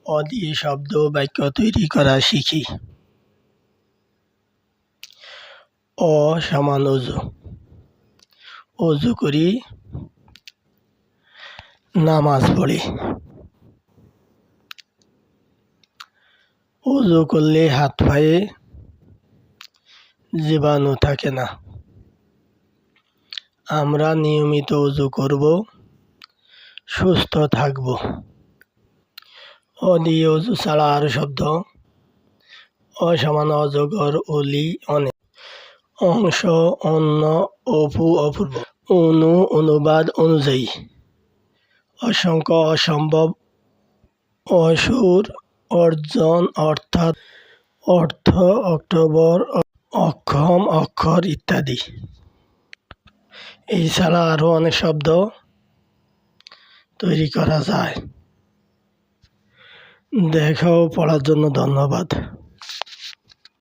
অ দিয়ে শব্দ বাক্য তৈরি করা শিখি। অ সমান অজু। অজু করি, নামাজ পড়ি। অজু করলে হাত পায়ে জীবাণু থাকে না। আমরা নিয়মিত অজু করব, সুস্থ থাকব। অ দিয়ে অজু ছাড়া আরো শব্দ। অ সমান অজগর, অলি, অনেক। অংশ, অন্য, অপু, অপূর্ব। অনু, অনুবাদ, অনুযায়ী। অসংখ্য, অসম্ভব, অসুর, অর্জন, অর্থাৎ, অর্থ, অক্টোবর, অক্ষম, অক্ষর ইত্যাদি। এছাড়া আরও অনেক শব্দ তৈরি করা যায়। দেখা ও পড়ার জন্য ধন্যবাদ।